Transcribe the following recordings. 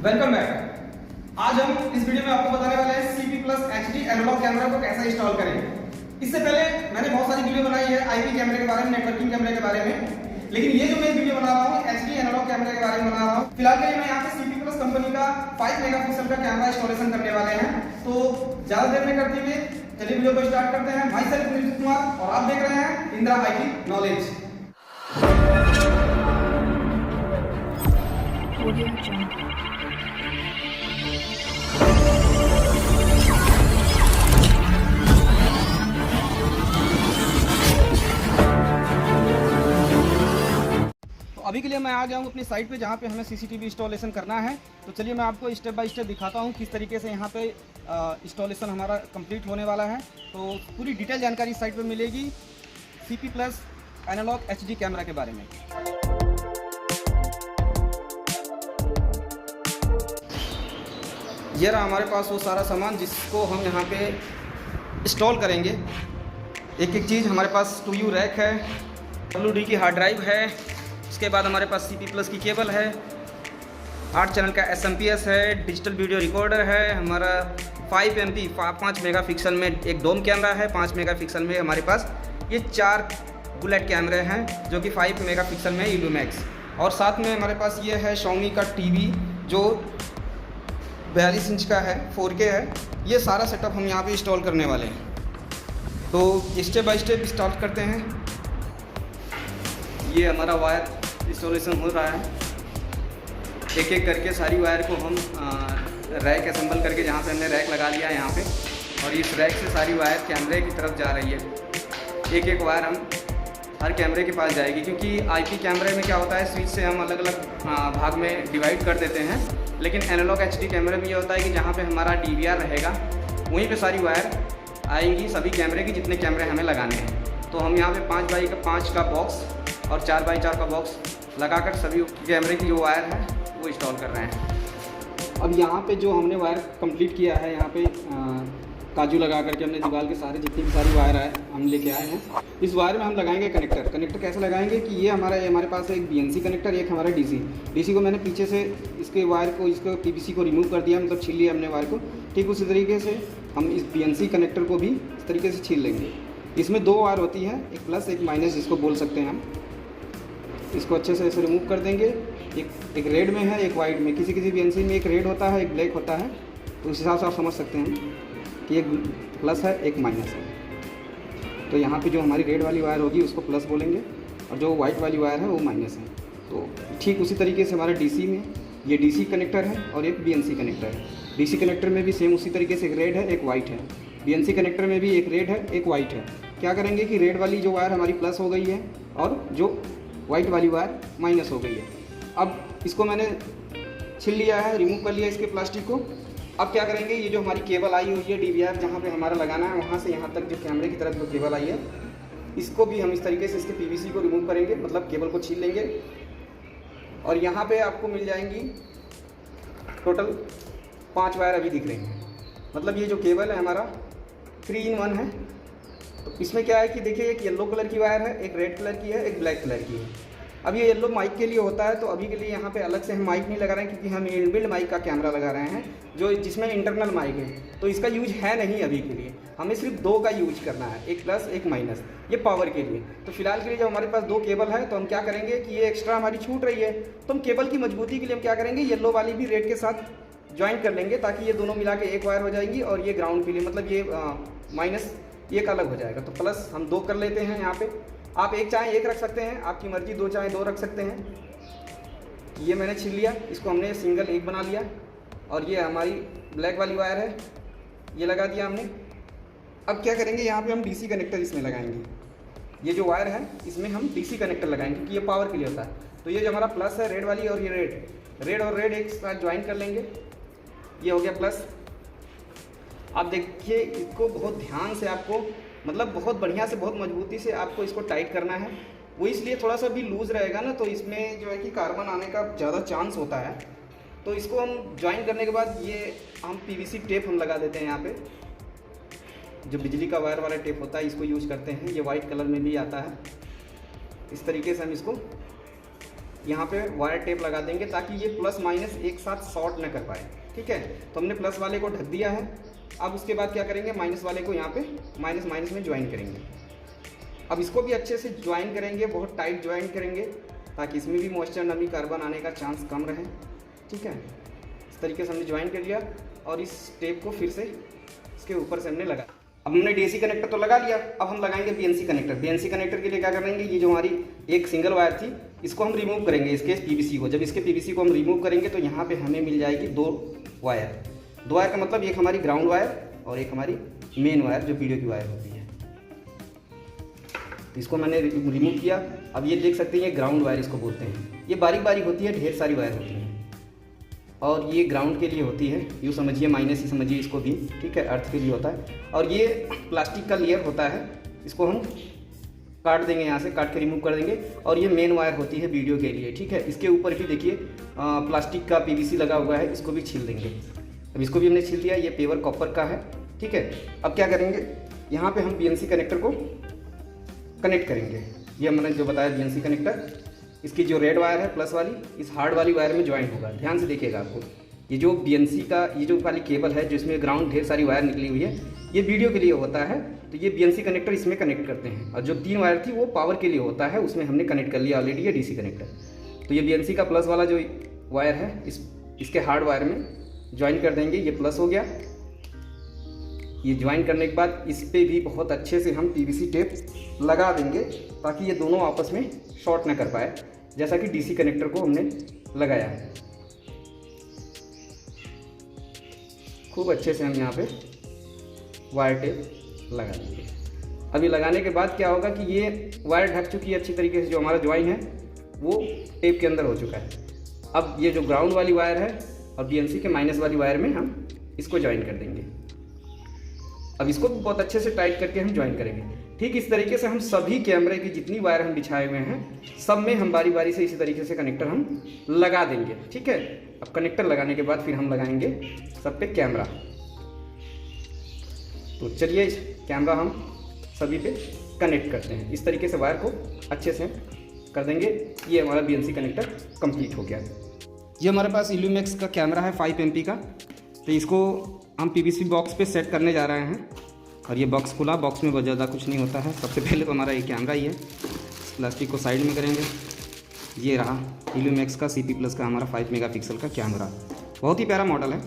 Welcome back. आज हम इस वीडियो में आपको बताने वाले हैं CP Plus HD analogue camera को कैसे इंस्टॉल करें। इससे पहले मैंने बहुत सारी वीडियो बनाई है IP कैमरे के बारे में, नेटवर्किंग कैमरे के बारे में, लेकिन ये जो मैं वीडियो बना रहा हूँ HD एनालॉग कैमरे के बारे में बना रहा हूँ। फिलहाल के लिए मैं यहाँ पे CP Plus कंपनी का 5 मेगापिक्सल का कैमरा इंस्टॉलेशन करने वाले हैं। तो ज्यादा देर में करते हुए चलिए वीडियो को स्टार्ट करते हैं। माई सेल्फ नीतीश कुमार और आप देख रहे हैं इंदिरा IT नॉलेज। अभी के लिए मैं आ गया हूँ अपनी साइट पे जहाँ पे हमें CCTV इंस्टॉलेशन करना है। तो चलिए मैं आपको स्टेप बाय स्टेप दिखाता हूँ किस तरीके से यहाँ पे इंस्टॉलेशन हमारा कंप्लीट होने वाला है। तो पूरी डिटेल जानकारी इस साइट पे मिलेगी CP Plus analogue HD camera के बारे में। ये रहा हमारे पास वो सारा सामान जिसको हम यहाँ पे इंस्टॉल करेंगे। एक एक चीज़ हमारे पास 2U रैक है, WD की हार्ड ड्राइव है, उसके बाद हमारे पास CP Plus की केबल है, 8 चैनल का SMPS है, डिजिटल वीडियो रिकॉर्डर है, हमारा 5 MP 5 मेगापिक्सल में एक डोम कैमरा है, 5 मेगापिक्सल में हमारे पास ये 4 बुलेट कैमरे हैं जो कि 5 मेगापिक्सल में ILUMAX, और साथ में हमारे पास ये है Xiaomi का TV जो 42 इंच का है, 4K है। ये सारा सेटअप हम यहाँ पे इंस्टॉल करने वाले हैं। तो स्टेप बाय स्टेप स्टार्ट करते हैं। ये हमारा वायर इंस्टॉलेशन हो रहा है। एक एक करके सारी वायर को हम रैक असेंबल करके जहाँ पे हमने रैक लगा लिया है यहाँ पे, और इस रैक से सारी वायर कैमरे की तरफ जा रही है। एक एक वायर हम हर कैमरे के पास जाएगी, क्योंकि IP कैमरे में क्या होता है, स्विच से हम अलग अलग भाग में डिवाइड कर देते हैं, लेकिन एनालॉग HD कैमरे में ये होता है कि जहाँ पे हमारा DVR रहेगा वहीं पे सारी वायर आएंगी, सभी कैमरे की जितने कैमरे हमें लगाने हैं। तो हम यहाँ पे 5x5 का बॉक्स और 4x4 का बॉक्स लगाकर सभी कैमरे की जो वायर है वो इंस्टॉल कर रहे हैं। अब यहाँ पे जो हमने वायर कंप्लीट किया है, यहाँ पे काजू लगा करके हमने दीवार के सारे जितनी भी सारी वायर है हम लेके आए हैं। इस वायर में हम लगाएंगे कनेक्टर कैसे लगाएंगे कि ये हमारे पास एक BNC कनेक्टर, एक हमारा DC को मैंने पीछे से इसके वायर को, इसको PVC को रिमूव कर दिया, मतलब छील लिया हमने वायर को। ठीक उसी तरीके से हम इस BNC कनेक्टर को भी इस तरीके से छील लेंगे। इसमें 2 वायर होती है, एक प्लस एक माइनस जिसको बोल सकते हैं हम। इसको अच्छे से ऐसे रिमूव कर देंगे। एक रेड में है, एक वाइट में। किसी BNC में एक रेड होता है, एक ब्लैक होता है, तो उस हिसाब से आप समझ सकते हैं कि एक प्लस है एक माइनस है। तो यहाँ पे जो हमारी रेड वाली वायर होगी उसको प्लस बोलेंगे, और जो वाइट वाली वायर है वो माइनस है। तो ठीक उसी तरीके से हमारे DC में ये DC कनेक्टर है और एक BNC कनेक्टर है। DC कनेक्टर में भी सेम उसी तरीके से एक रेड है एक वाइट है। BNC कनेक्टर में भी एक रेड है एक वाइट है। क्या करेंगे कि रेड वाली जो वायर हमारी प्लस हो गई है और जो वाइट वाली वायर माइनस हो गई है। अब इसको मैंने छिल लिया है, रिमूव कर लिया इसके प्लास्टिक को। अब क्या करेंगे, ये जो हमारी केबल आई हुई है DVR जहाँ पे हमारा लगाना है, वहाँ से यहाँ तक जो कैमरे की तरफ जो केबल आई है, इसको भी हम इस तरीके से इसके PVC को रिमूव करेंगे, मतलब केबल को छील लेंगे। और यहाँ पे आपको मिल जाएंगी टोटल 5 वायर अभी दिख रही हैं। मतलब ये जो केबल है हमारा 3 in 1 है। तो इसमें क्या है कि देखिए, एक येलो कलर की वायर है, एक रेड कलर की है, एक ब्लैक कलर की है। अब ये येलो माइक के लिए होता है, तो अभी के लिए यहाँ पे अलग से हम माइक नहीं लगा रहे हैं, क्योंकि हम इनबिल्ट माइक का कैमरा लगा रहे हैं जो जिसमें इंटरनल माइक है। तो इसका यूज है नहीं अभी के लिए, हमें सिर्फ 2 का यूज करना है, एक प्लस एक माइनस, ये पावर के लिए। तो फिलहाल के लिए जब हमारे पास 2 केबल है, तो हम क्या करेंगे कि ये एक्स्ट्रा हमारी छूट रही है, तो हम केबल की मजबूती के लिए हम क्या करेंगे, येलो वाली भी रेड के साथ ज्वाइन कर लेंगे, ताकि ये दोनों मिला के एक वायर हो जाएगी, और ये ग्राउंड के लिए, मतलब ये माइनस एक अलग हो जाएगा। तो प्लस हम 2 कर लेते हैं यहाँ पे। आप एक चाहे एक रख सकते हैं, आपकी मर्जी, 2 चाहे 2 रख सकते हैं। ये मैंने छील लिया, इसको हमने सिंगल एक बना लिया, और ये हमारी ब्लैक वाली वायर है, ये लगा दिया हमने। अब क्या करेंगे, यहाँ पे हम DC कनेक्टर इसमें लगाएंगे। ये जो वायर है इसमें हम DC कनेक्टर लगाएंगे, क्योंकि ये पावर के लिए होता है। तो ये जो हमारा प्लस है रेड वाली, और ये रेड और रेड एक साथ ज्वाइन कर लेंगे, ये हो गया प्लस। आप देखिए, इसको बहुत ध्यान से आपको, मतलब बहुत बढ़िया से, बहुत मजबूती से आपको इसको टाइट करना है। वो इसलिए थोड़ा सा भी लूज़ रहेगा ना, तो इसमें जो है कि कार्बन आने का ज़्यादा चांस होता है। तो इसको हम ज्वाइन करने के बाद ये हम PVC टेप हम लगा देते हैं यहाँ पे, जो बिजली का वायर वाला टेप होता है, इसको यूज़ करते हैं। ये वाइट कलर में भी आता है। इस तरीके से हम इसको यहाँ पे वायर टेप लगा देंगे ताकि ये प्लस माइनस एक साथ शॉर्ट न कर पाए। ठीक है, तो हमने प्लस वाले को ढक दिया है। अब उसके बाद क्या करेंगे, माइनस वाले को यहाँ पे माइनस माइनस में ज्वाइन करेंगे। अब इसको भी अच्छे से ज्वाइन करेंगे, बहुत टाइट ज्वाइन करेंगे ताकि इसमें भी मॉइस्चर, नमी, कार्बन आने का चांस कम रहे। ठीक है, इस तरीके से हमने ज्वाइन कर लिया और इस टेप को फिर से इसके ऊपर से हमने लगा। अब हमने डीसी कनेक्टर तो लगा लिया, अब हम लगाएंगे बीएनसी कनेक्टर। बीएनसी कनेक्टर के लिए क्या करेंगे, ये जो हमारी एक सिंगल वायर थी इसको हम रिमूव करेंगे, इसके पीवीसी को। जब इसके पीवीसी को हम रिमूव करेंगे तो यहाँ पे हमें मिल जाएगी 2 वायर। 2 वायर का मतलब एक हमारी ग्राउंड वायर और एक हमारी मेन वायर जो वीडियो की वायर होती है। तो इसको मैंने रिमूव किया। अब ये देख सकते हैं, ये ग्राउंड वायर इसको बोलते हैं। ये बारीक बारीक होती है, ढेर सारी वायर होती है और ये ग्राउंड के लिए होती है, यूँ समझिए, माइनस ही समझिए इसको भी। ठीक है, अर्थ के लिए होता है। और ये प्लास्टिक का लेयर होता है, इसको हम काट देंगे, यहाँ से काट के रिमूव कर देंगे। और ये मेन वायर होती है वीडियो के लिए। ठीक है, इसके ऊपर भी देखिए प्लास्टिक का पीवीसी लगा हुआ है, इसको भी छील देंगे। अब इसको भी हमने छील दिया, ये पेवर कॉपर का है। ठीक है, अब क्या करेंगे, यहाँ पे हम बीएनसी कनेक्टर को कनेक्ट करेंगे। ये हमने जो बताया बीएनसी कनेक्टर, इसकी जो रेड वायर है प्लस वाली, इस हार्ड वाली वायर में ज्वाइन होगा। ध्यान से देखिएगा आपको, ये जो बीएनसी का ये जो वाली केबल है जिसमें ग्राउंड ढेर सारी वायर निकली हुई है, ये वीडियो के लिए होता है। तो ये बीएनसी कनेक्टर इसमें कनेक्ट करते हैं। और जो 3 वायर थी वो पावर के लिए होता है, उसमें हमने कनेक्ट कर लिया ऑलरेडी ये डीसी कनेक्टर। तो ये बीएनसी का प्लस वाला जो वायर है इसके हार्ड वायर में ज्वाइन कर देंगे। ये प्लस हो गया। ये ज्वाइन करने के बाद इस पर भी बहुत अच्छे से हम पीवीसी टेप लगा देंगे ताकि ये दोनों आपस में शॉर्ट ना कर पाए, जैसा कि डीसी कनेक्टर को हमने लगाया है। खूब अच्छे से हम यहाँ पे वायर टेप लगा देंगे। अभी लगाने के बाद क्या होगा कि ये वायर ढक चुकी है अच्छी तरीके से, जो हमारा ज्वाइन है वो टेप के अंदर हो चुका है। अब ये जो ग्राउंड वाली वायर है और बीएनसी के माइनस वाली वायर में हम इसको ज्वाइन कर देंगे। अब इसको भी बहुत अच्छे से टाइट करके हम ज्वाइन करेंगे। ठीक इस तरीके से हम सभी कैमरे की जितनी वायर हम बिछाए हुए हैं सब में हम बारी बारी से इसी तरीके से कनेक्टर हम लगा देंगे। ठीक है, अब कनेक्टर लगाने के बाद फिर हम लगाएंगे सब पे कैमरा। तो चलिए कैमरा हम सभी पे कनेक्ट करते हैं। इस तरीके से वायर को अच्छे से कर देंगे। ये हमारा बीएनसी कनेक्टर कंप्लीट हो गया। ये हमारे पास इल्यूमिक्स का कैमरा है 5 MP का। तो इसको हम पीवीसी बॉक्स पे सेट करने जा रहे हैं। और ये बॉक्स खुला, बॉक्स में बहुत ज़्यादा कुछ नहीं होता है। सबसे पहले तो हमारा ये कैमरा ही है, प्लास्टिक को साइड में करेंगे। ये रहा इल्यूमिक्स का CP+ का हमारा 5 मेगापिक्सल का कैमरा। बहुत ही प्यारा मॉडल है,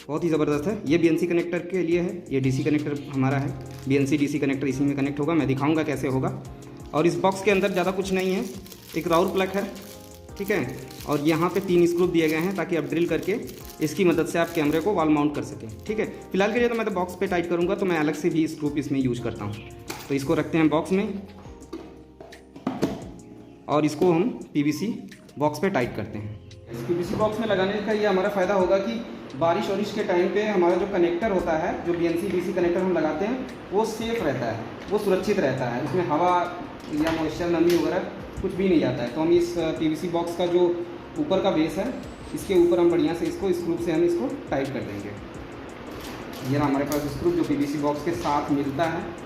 बहुत ही ज़बरदस्त है। ये बीएनसी कनेक्टर के लिए है, ये डीसी कनेक्टर हमारा है। बीएनसी डीसी कनेक्टर इसी में कनेक्ट होगा, मैं दिखाऊंगा कैसे होगा। और इस बॉक्स के अंदर ज़्यादा कुछ नहीं है, एक राउर प्लग है। ठीक है, और यहाँ पे 3 स्क्रू दिए गए हैं ताकि आप ड्रिल करके इसकी मदद से आप कैमरे को वॉल माउंट कर सकें। ठीक है, फिलहाल के लिए तो मैं तो बॉक्स पे टाइट करूँगा, तो मैं अलग से भी स्क्रू इसमें यूज करता हूँ। तो इसको रखते हैं बॉक्स में और इसको हम पीवीसी बॉक्स पे टाइट करते हैं। इस पीवीसी बॉक्स में लगाने का ये हमारा फ़ायदा होगा कि बारिश वारिश के टाइम पे हमारा जो कनेक्टर होता है, जो बीएनसी डीसी कनेक्टर हम लगाते हैं, वो सेफ़ रहता है, वो सुरक्षित रहता है। उसमें हवा या मॉइस्चर, नमी वगैरह कुछ भी नहीं जाता है। तो हम इस पीवीसी बॉक्स का जो ऊपर का बेस है, इसके ऊपर हम बढ़िया से इसको स्क्रू से हम इसको टाइट कर देंगे। ये हमारे पास स्क्रू जो पीवीसी बॉक्स के साथ मिलता है।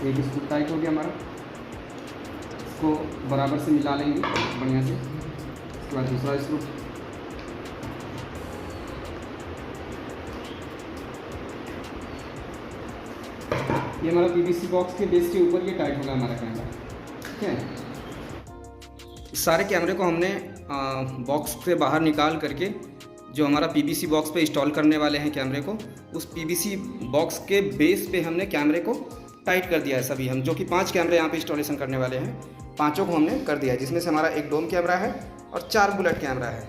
एक स्क्रू टाइट हो गया हमारा, इसको बराबर से मिला लेंगे बढ़िया से। उसके बाद दूसरा स्क्रू, ये हमारा पीवीसी बॉक्स के बेस के ऊपर ये टाइट होगा हमारा कैमरा। ठीक है, सारे कैमरे को हमने बॉक्स से बाहर निकाल करके जो हमारा पीवीसी बॉक्स पे इंस्टॉल करने वाले हैं कैमरे को, उस पीवीसी बॉक्स के बेस पे हमने कैमरे को टाइट कर दिया है सभी। हम जो कि 5 कैमरे यहाँ पे इंस्टॉलेशन करने वाले हैं, 5 को हमने कर दिया है, जिसमें से हमारा एक डोम कैमरा है और 4 बुलेट कैमरा है।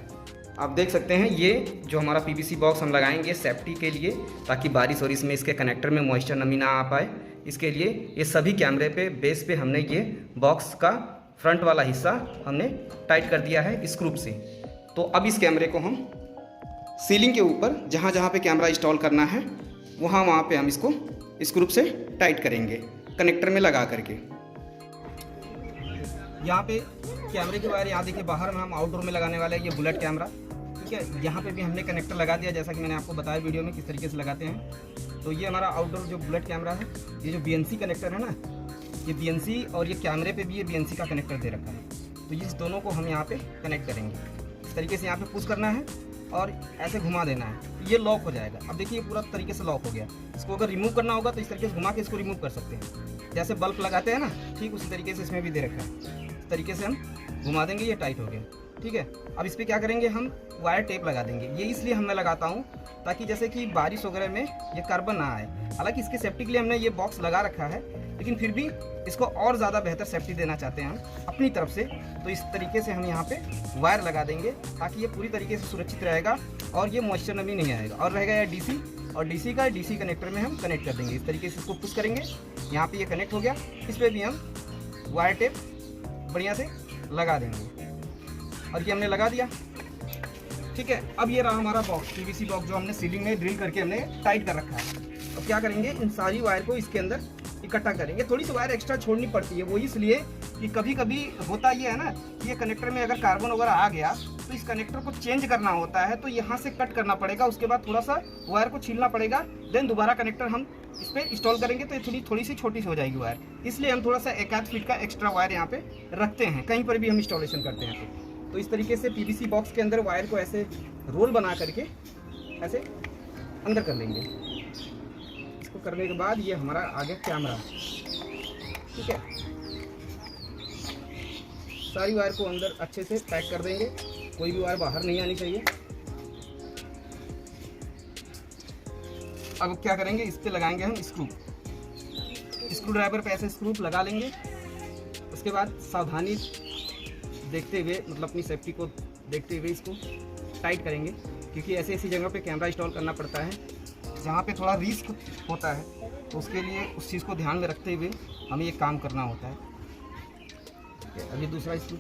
आप देख सकते हैं ये जो हमारा पीवीसी बॉक्स हम लगाएंगे सेफ्टी के लिए, ताकि बारिश और इसमें इसके कनेक्टर में मॉइस्चर, नमी ना आ पाए। इसके लिए ये सभी कैमरे पे बेस पे हमने ये बॉक्स का फ्रंट वाला हिस्सा हमने टाइट कर दिया है स्क्रू से। तो अब इस कैमरे को हम सीलिंग के ऊपर जहाँ जहाँ पे कैमरा इंस्टॉल करना है वहाँ पे हम इसको स्क्रू से टाइट करेंगे कनेक्टर में लगा करके। यहाँ पे कैमरे के वायर यहाँ देखिए बाहर में हम आउटडोर में लगाने वाले हैं, ये बुलेट कैमरा, ठीक है। यहाँ पे भी हमने कनेक्टर लगा दिया, जैसा कि मैंने आपको बताया वीडियो में किस तरीके से लगाते हैं। तो ये हमारा आउटडोर जो बुलेट कैमरा है, ये जो BNC कनेक्टर है ना, ये BNC और ये कैमरे पे भी ये BNC का कनेक्टर दे रखा है। तो इस दोनों को हम यहाँ पे कनेक्ट करेंगे। इस तरीके से यहाँ पे पुश करना है और ऐसे घुमा देना है, ये लॉक हो जाएगा। अब देखिए पूरा तरीके से लॉक हो गया। इसको अगर रिमूव करना होगा तो इस तरीके से घुमा के इसको रिमूव कर सकते हैं, जैसे बल्ब लगाते हैं ना, ठीक उसी तरीके से इसमें भी दे रखा है। इस तरीके से हम घुमा देंगे, ये टाइट हो गया, ठीक है। अब इस पर क्या करेंगे, हम वायर टेप लगा देंगे। ये इसलिए मैं लगाता हूँ ताकि जैसे कि बारिश वगैरह में ये कार्बन ना आए। हालांकि इसके सेफ्टी के लिए हमने ये बॉक्स लगा रखा है, लेकिन फिर भी इसको और ज़्यादा बेहतर सेफ्टी देना चाहते हैं हम अपनी तरफ से। तो इस तरीके से हम यहाँ पे वायर लगा देंगे ताकि ये पूरी तरीके से सुरक्षित रहेगा और ये मॉइस्चर नमी नहीं आएगा। और रहेगा ये DC, और DC कनेक्टर में हम कनेक्ट कर देंगे। इस तरीके से इसको पुश करेंगे, यहाँ पे ये कनेक्ट हो गया। इस पर भी हम वायर टेप बढ़िया से लगा देंगे और ये हमने लगा दिया, ठीक है। अब ये रहा हमारा बॉक्स, PVC बॉक्स जो हमने सीलिंग में ड्रिल करके हमने टाइट कर रखा है। अब क्या करेंगे, इन सारी वायर को इसके अंदर इकट्ठा करेंगे। थोड़ी सी वायर एक्स्ट्रा छोड़नी पड़ती है, वो इसलिए कि कभी कभी होता ये है ना कि ये कनेक्टर में अगर कार्बन वगैरह आ गया तो इस कनेक्टर को चेंज करना होता है, तो यहाँ से कट करना पड़ेगा। उसके बाद थोड़ा सा वायर को छीलना पड़ेगा, देन दोबारा कनेक्टर हम इस पर इंस्टॉल करेंगे तो ये थोड़ी सी छोटी सी हो जाएगी वायर। इसलिए हम थोड़ा सा 1-8 फीट का एक्स्ट्रा वायर यहाँ पे रखते हैं, कहीं पर भी हम इंस्टॉलेशन करते हैं। तो इस तरीके से PVC बॉक्स के अंदर वायर को ऐसे रोल बना करके ऐसे अंदर कर लेंगे। इसको करने के बाद ये हमारा आ गया कैमरा, ठीक है। सारी वायर को अंदर अच्छे से पैक कर देंगे, कोई भी वायर बाहर नहीं आनी चाहिए। अब क्या करेंगे, इस पे लगाएंगे हम स्क्रू ड्राइवर पे ऐसे स्क्रू लगा लेंगे। उसके बाद सावधानी देखते हुए, मतलब अपनी सेफ्टी को देखते हुए इसको टाइट करेंगे, क्योंकि ऐसी ऐसी जगह पे कैमरा इंस्टॉल करना पड़ता है जहाँ पे थोड़ा रिस्क होता है। तो उसके लिए उस चीज़ को ध्यान में रखते हुए हमें ये काम करना होता है, ठीक है। अब ये दूसरा स्क्रू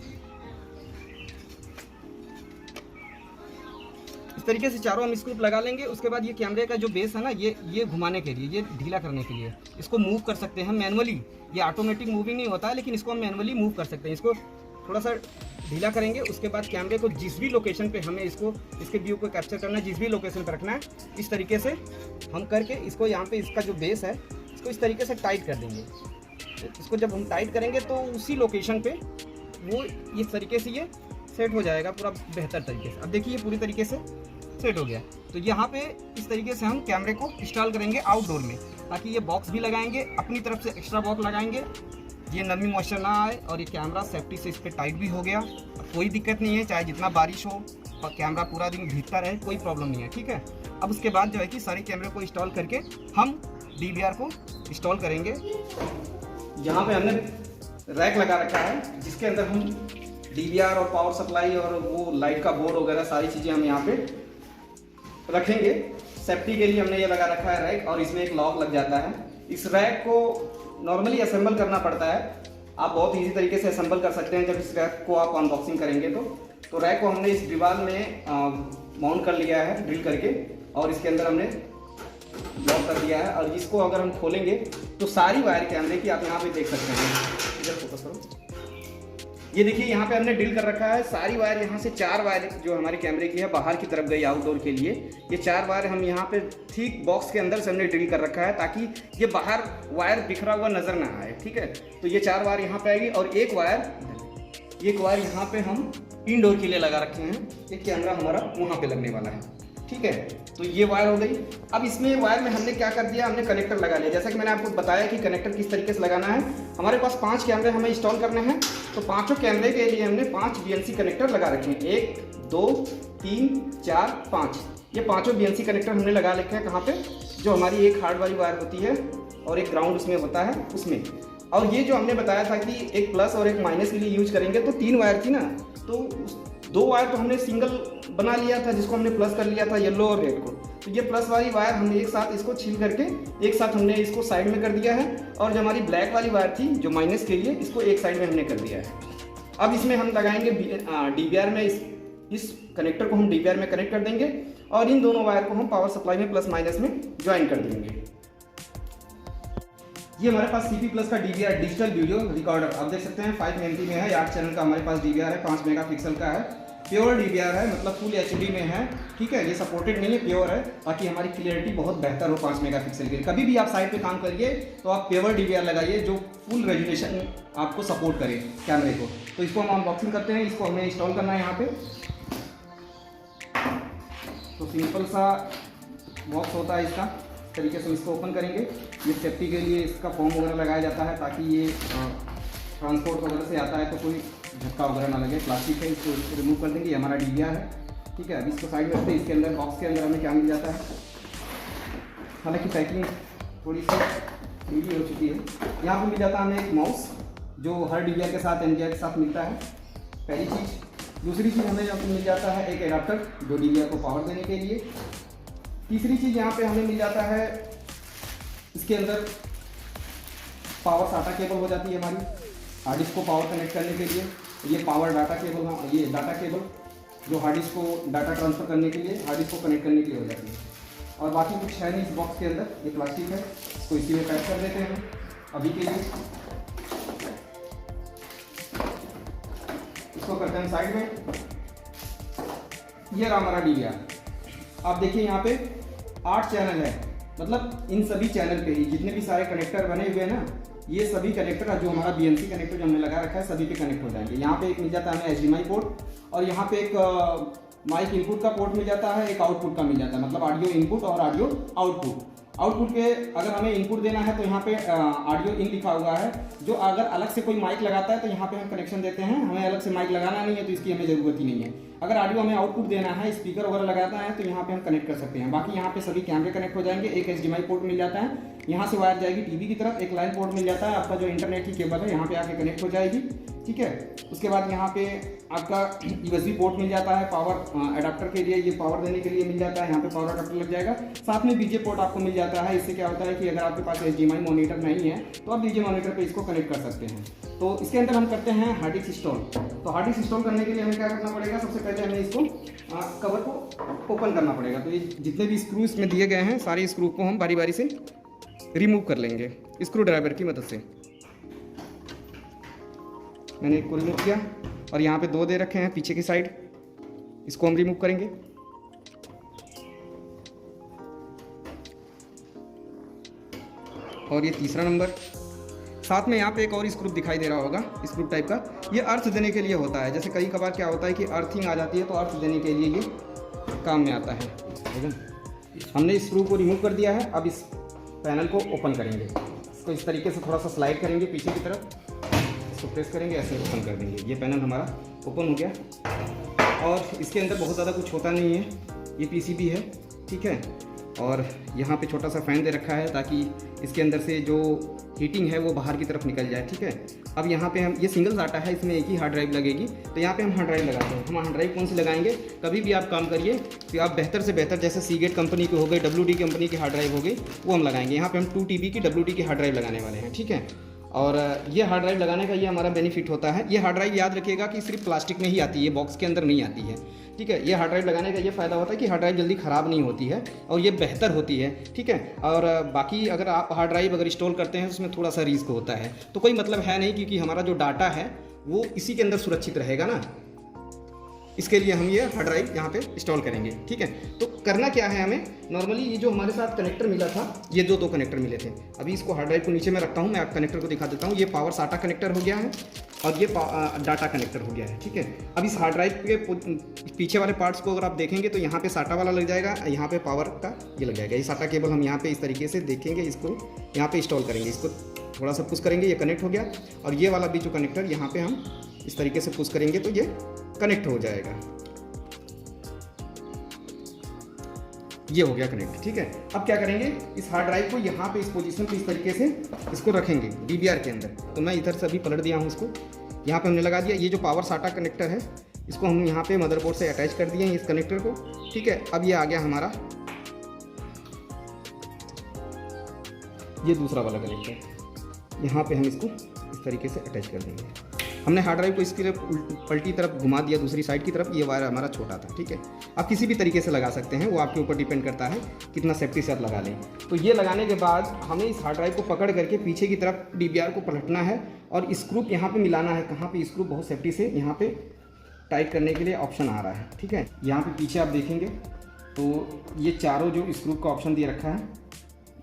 इस तरीके से चारों हम स्क्रू लगा लेंगे। उसके बाद ये कैमरे का जो बेस है ना, ये घुमाने के लिए, ये ढीला करने के लिए इसको मूव कर सकते हैं हम मैनुअली। ये ऑटोमेटिक मूविंग नहीं होता है, लेकिन इसको हम मैनुअली मूव कर सकते हैं। इसको थोड़ा सा ढीला करेंगे। उसके बाद कैमरे को जिस भी लोकेशन पे हमें इसके व्यू को कैप्चर करना है, जिस भी लोकेशन पर रखना है, इस तरीके से हम करके इसको यहाँ पे इसका जो बेस है इसको इस तरीके से टाइट कर देंगे। इसको जब हम टाइट करेंगे तो उसी लोकेशन पे वो इस तरीके से ये सेट हो जाएगा पूरा बेहतर तरीके से। अब देखिए ये पूरी तरीके से सेट हो गया। तो यहाँ पे इस तरीके से हम कैमरे को इंस्टॉल करेंगे आउटडोर में, ताकि ये बॉक्स भी लगाएंगे, अपनी तरफ से एक्स्ट्रा बॉक्स लगाएंगे, ये नमी मॉइस्चर ना आए, और ये कैमरा सेफ्टी से इस पर टाइट भी हो गया। कोई दिक्कत नहीं है, चाहे जितना बारिश हो और कैमरा पूरा दिन भीगता रहे, कोई प्रॉब्लम नहीं है, ठीक है। अब उसके बाद जो है कि सारे कैमरे को इंस्टॉल करके हम DVR को इंस्टॉल करेंगे। यहाँ पे हमने रैक लगा रखा है जिसके अंदर हम DVR और पावर सप्लाई और वो लाइट का बोर्ड वगैरह सारी चीज़ें हम यहाँ पे रखेंगे। सेफ्टी के लिए हमने ये लगा रखा है रैक, और इसमें एक लॉक लग जाता है। इस रैक को नॉर्मली असेंबल करना पड़ता है, आप बहुत इजी तरीके से असेंबल कर सकते हैं जब इस रैक को आप अनबॉक्सिंग करेंगे। तो रैक को हमने इस दीवार में माउंट कर लिया है ड्रिल करके, और इसके अंदर हमने लॉक कर दिया है। और इसको अगर हम खोलेंगे तो सारी वायर कैमरे की आप यहाँ पे देख सकते हैं। इधर फोकस करो, ये देखिए यहाँ पे हमने ड्रिल कर रखा है सारी वायर। यहाँ से 4 वायर जो हमारे कैमरे की है बाहर की तरफ गई आउटडोर के लिए, ये 4 वायर हम यहाँ पे ठीक बॉक्स के अंदर से हमने ड्रिल कर रखा है, ताकि ये बाहर वायर बिखरा हुआ नजर ना आए, ठीक है। तो ये 4 वायर यहाँ पे आएगी, और एक वायर यहाँ पे हम इनडोर के लिए लगा रखे हैं। एक कैमरा हमारा वहाँ पे लगने वाला है, ठीक है। तो ये वायर हो गई। अब इसमें वायर में हमने क्या कर दिया, हमने कनेक्टर लगा लिया। जैसा कि मैंने आपको बताया कि कनेक्टर किस तरीके से लगाना है। हमारे पास 5 कैमरे हमें इंस्टॉल करने हैं, तो 5 कैमरे के लिए हमने 5 BNC कनेक्टर लगा रखे हैं। 1 2 3 4 5, ये 5 BNC कनेक्टर हमने लगा रखे हैं। कहाँ पे, जो हमारी एक हार्ड वाली वायर होती है और एक ग्राउंड उसमें होता है उसमें। और ये जो हमने बताया था कि एक प्लस और एक माइनस के लिए यूज करेंगे, तो 3 वायर थी ना, तो 2 वायर तो हमने सिंगल बना लिया था, जिसको हमने प्लस कर लिया था येलो और रेड को। तो ये प्लस वाली वायर हमने एक साथ इसको छील करके एक साथ हमने इसको साइड में कर दिया है, और जो हमारी ब्लैक वाली वायर थी जो माइनस के लिए, इसको एक साइड में हमने कर दिया है। अब इसमें हम लगाएंगे DVR में, इस कनेक्टर को हम DVR में कनेक्ट कर देंगे, और इन दोनों वायर को हम पावर सप्लाई में प्लस माइनस में ज्वाइन कर देंगे। ये हमारे पास CP Plus का DVR डिजिटल वीडियो रिकॉर्डर आप देख सकते हैं 5 MP में है, 8 चैनल का हमारे पास DVR है, 5 मेगापिक्सल का है, प्योर DVR है, मतलब फुल HD में है, ठीक है। ये सपोर्टेड नहीं है, प्योर है, ताकि हमारी क्लियरिटी बहुत बेहतर हो 5 मेगापिक्सल की। कभी भी आप साइड पे काम करिए तो आप प्योर DVR लगाइए जो फुल रेजोल्यूशन आपको सपोर्ट करे कैमरे को। तो इसको हम अनबॉक्सिंग करते हैं, इसको हमें इंस्टॉल करना है यहाँ पे। तो सिंपल सा बॉक्स होता है इसका, इस तरीके से इसको ओपन करेंगे। ये सेफ्टी के लिए इसका फॉर्म वगैरह लगाया जाता है ताकि ये ट्रांसपोर्ट वगैरह से आता है तो कोई झटका वगैरह ना लगे। प्लास्टिक है, इसको रिमूव कर देंगे। ये हमारा DVR है, ठीक है। अभी इसको साइड में रखते हैं। इसके अंदर बॉक्स के अंदर हमें क्या मिल जाता है, हालांकि पैकिंग थोड़ी सी ढीली हो चुकी है। यहाँ पे मिल जाता है हमें एक माउस जो हर DVR के साथ NVR के साथ मिलता है, पहली चीज़। दूसरी चीज़ हमें यहाँ पे मिल जाता है एक एडाप्टर जो DVR को पावर देने के लिए। तीसरी चीज़ यहाँ पे हमें मिल जाता है, इसके अंदर पावर SATA केबल हो जाती है हमारी हार्ड डिस्क को पावर कनेक्ट करने के लिए। ये पावर डाटा केबल, ये डाटा केबल जो हार्ड डिस्क को डाटा ट्रांसफ़र करने के लिए, हार्ड डिस्क को कनेक्ट करने के लिए हो जाती है। और बाकी कुछ है नहीं इस बॉक्स के अंदर, ये प्लास्टिक है, इसको इसी में पैक कर देते हैं अभी के लिए। इसको करते हैं साइड में। ये रहा हमारा DVR। आप देखिए यहाँ पे 8 चैनल है, मतलब इन सभी चैनल पे ही जितने भी सारे कनेक्टर बने हुए हैं ना, ये सभी कनेक्टर जो हमारा BNC कनेक्टर जो हमने लगा रखा है सभी पे कनेक्ट हो जाएंगे। यहाँ पे एक मिल जाता है हमें HDMI पोर्ट, और यहाँ पे एक माइक इनपुट का पोर्ट मिल जाता है, एक आउटपुट का मिल जाता है, मतलब ऑडियो इनपुट और ऑडियो आउटपुट। आउटपुट के अगर हमें इनपुट देना है तो यहाँ पे ऑडियो इन लिखा हुआ है। जो अगर अलग से कोई माइक लगाता है तो यहाँ पे हम कनेक्शन देते हैं, हमें अलग से माइक लगाना नहीं है तो इसकी हमें ज़रूरत ही नहीं है। अगर ऑडियो हमें आउटपुट देना है, स्पीकर वगैरह लगाना है तो यहाँ पे हम कनेक्ट कर सकते हैं। बाकी यहाँ पे सभी कैमरे कनेक्ट हो जाएंगे। एक HDMI पोर्ट मिल जाता है, यहाँ से वायर जाएगी टीवी की तरफ। एक लाइन पोर्ट मिल जाता है आपका जो इंटरनेट की केबल है, यहाँ पे आके कनेक्ट हो जाएगी, ठीक है। उसके बाद यहाँ पे आपका USB पोर्ट मिल जाता है पावर एडाप्टर के लिए, ये पावर देने के लिए मिल जाता है। यहाँ पे पावर एडाप्टर लग जाएगा। साथ में BJ पोर्ट आपको मिल जाता है। इससे क्या होता है कि अगर आपके पास HDMI मॉनिटर नहीं है तो आप BJ मॉनिटर पे इसको कनेक्ट कर सकते हैं। तो इसके अंदर हम करते हैं हार्ड डिस्क इंस्टॉल। तो हार्ड डिस्क इंस्टॉल करने के लिए हमें क्या करना पड़ेगा, सबसे पहले हमें इसको कवर को ओपन करना पड़ेगा। तो ये जितने भी स्क्रू इसमें दिए गए हैं सारे स्क्रू को हम बारी बारी से रिमूव कर लेंगे स्क्रू ड्राइवर की मदद से। मैंने एक को रिमूव किया और यहाँ पे 2 दे रखे हैं पीछे की साइड, इसको हम रिमूव करेंगे। और ये तीसरा नंबर, साथ में यहाँ पे एक और स्क्रू दिखाई दे रहा होगा स्क्रू टाइप का, ये अर्थ देने के लिए होता है। जैसे कई कबार क्या होता है कि अर्थिंग आ जाती है तो अर्थ देने के लिए ये काम में आता है। ठीक है, हमने इस स्क्रू को रिमूव कर दिया है। अब इस पैनल को ओपन करेंगे। इसको इस तरीके से थोड़ा सा स्लाइड करेंगे पीछे की तरफ, इसको प्रेस करेंगे, ऐसे ओपन कर देंगे। ये पैनल हमारा ओपन हो गया। और इसके अंदर बहुत ज़्यादा कुछ होता नहीं है, ये PCB है, ठीक है। और यहाँ पे छोटा सा फैन दे रखा है ताकि इसके अंदर से जो हीटिंग है वो बाहर की तरफ निकल जाए, ठीक है। अब यहाँ पे हम, ये सिंगल डाटा है, इसमें एक ही हार्ड ड्राइव लगेगी, तो यहाँ पे हम हार्ड ड्राइव लगाते हैं। हम हार्ड ड्राइव कौन सी लगाएंगे, कभी भी आप काम करिए कि आप बेहतर से बेहतर, जैसे सीगेट कंपनी की हो गई, WD कंपनी की हार्ड ड्राइव हो गई, वो हम लगाएंगे। यहाँ पे हम 2 TB की WD की हार्ड ड्राइव लगाने वाले हैं, ठीक है। और ये हार्ड ड्राइव लगाने का ये हमारा बेनिफिट होता है। ये हार्ड ड्राइव याद रखिएगा कि सिर्फ प्लास्टिक में ही आती है, बॉक्स के अंदर नहीं आती है, ठीक है। ये हार्ड ड्राइव लगाने का ये फ़ायदा होता है कि हार्ड ड्राइव जल्दी ख़राब नहीं होती है और ये बेहतर होती है, ठीक है। और बाकी अगर आप हार्ड ड्राइव अगर इंस्टॉल करते हैं उसमें थोड़ा सा रिस्क होता है, तो कोई मतलब है नहीं, क्योंकि हमारा जो डाटा है वो इसी के अंदर सुरक्षित रहेगा ना। इसके लिए हम ये हार्ड ड्राइव यहाँ पे इंस्टॉल करेंगे, ठीक है। तो करना क्या है हमें, नॉर्मली ये जो हमारे साथ कनेक्टर मिला था, ये दो कनेक्टर मिले थे। अभी इसको हार्ड ड्राइव को नीचे में रखता हूँ, मैं आप कनेक्टर को दिखा देता हूँ। ये पावर SATA कनेक्टर हो गया है और ये डाटा कनेक्टर हो गया है, ठीक है। अब इस हार्ड ड्राइव के पीछे वाले पार्ट्स को अगर आप देखेंगे तो यहाँ पे SATA वाला लग जाएगा, यहाँ पे पावर का ये लग जाएगा। ये SATA केबल हम यहाँ पे इस तरीके से देखेंगे, इसको यहाँ पे इंस्टॉल करेंगे, इसको थोड़ा सा पुश करेंगे, ये कनेक्ट हो गया। और ये वाला भी जो कनेक्टर यहाँ पे हम इस तरीके से पुश करेंगे तो ये कनेक्ट हो जाएगा। ये हो गया कनेक्ट, ठीक है। अब क्या करेंगे, इस हार्ड ड्राइव को यहाँ पे इस पोजीशन पे इस तरीके से इसको रखेंगे DVR के अंदर। तो मैं इधर से अभी पलट दिया हूँ इसको, यहाँ पे हमने लगा दिया। ये जो पावर SATA कनेक्टर है इसको हम यहाँ पे मदरबोर्ड से अटैच कर दिए हैं इस कनेक्टर को, ठीक है। अब ये आ गया हमारा ये दूसरा वाला कनेक्टर, यहाँ पे हम इसको इस तरीके से अटैच कर देंगे। हमने हार्ड ड्राइव को इसके लिए पलटी तरफ घुमा दिया दूसरी साइड की तरफ, ये वायर हमारा छोटा था, ठीक है। आप किसी भी तरीके से लगा सकते हैं, वो आपके ऊपर डिपेंड करता है कितना सेफ्टी से आप लगा लें। तो ये लगाने के बाद हमें इस हार्ड ड्राइव को पकड़ करके पीछे की तरफ DVR को पलटना है और स्क्रू यहाँ पे मिलाना है। कहाँ पे स्क्रू बहुत सेफ्टी से यहाँ पे टाइट करने के लिए ऑप्शन आ रहा है, ठीक है। यहाँ पे पीछे आप देखेंगे तो ये चारों जो स्क्रू का ऑप्शन दिया रखा है,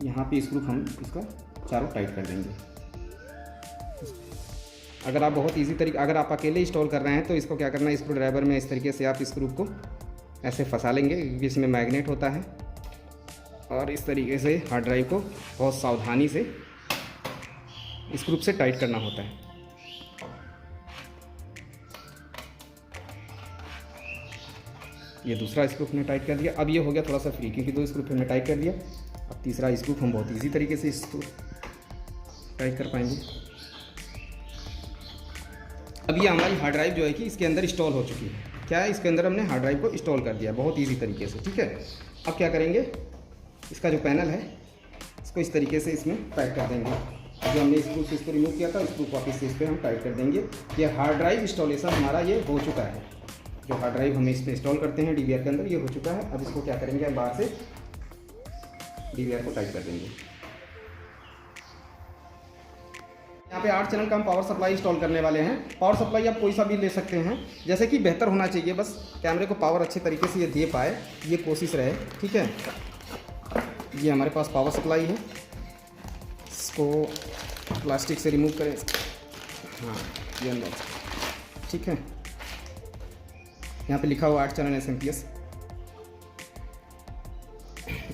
यहाँ पे स्क्रू हम इसका चारों टाइट कर देंगे। अगर आप बहुत इजी तरीके, अगर आप अकेले इंस्टॉल कर रहे हैं तो इसको क्या करना है, स्क्रू ड्राइवर में इस तरीके से आप स्क्रू को ऐसे फंसा लेंगे क्योंकि इसमें मैग्नेट होता है, और इस तरीके से हार्ड ड्राइव को बहुत सावधानी से स्क्रू से टाइट करना होता है। ये दूसरा स्क्रू हमने टाइट कर दिया। अब ये हो गया थोड़ा सा फ्री क्योंकि 2 स्क्रू हमने टाइट कर दिया। अब तीसरा स्क्रू हम बहुत इजी तरीके से इसको टाइट कर पाएंगे। अब ये हमारी हार्ड ड्राइव जो है कि इसके अंदर इंस्टॉल हो चुकी है। क्या है, इसके अंदर हमने हार्ड ड्राइव को इंस्टॉल कर दिया बहुत इजी तरीके से, ठीक है। अब क्या करेंगे, इसका जो पैनल है इसको इस तरीके से इसमें टाइट कर देंगे। जो हमने स्क्रू से इसको रिमूव किया था, स्क्रू को वापस से इस पर हम टाइट कर देंगे। ये हार्ड ड्राइव इंस्टॉलेशन हमारा ये हो चुका है। जो हार्ड ड्राइव हमें इस पर इंस्टॉल करते हैं DVR के अंदर, ये हो चुका है। अब इसको क्या करेंगे, हम बाहर से DVR को टाइट कर देंगे। यहाँ पे 8 चैनल का हम पावर सप्लाई इंस्टॉल करने वाले हैं। पावर सप्लाई आप कोई सा भी ले सकते हैं, जैसे कि बेहतर होना चाहिए, बस कैमरे को पावर अच्छे तरीके से ये दे पाए, ये कोशिश रहे, ठीक है। ये हमारे पास पावर सप्लाई है, इसको प्लास्टिक से रिमूव करें। हाँ, ये अंदर, ठीक है। यहाँ पे लिखा हुआ 8 चैनल SMPS।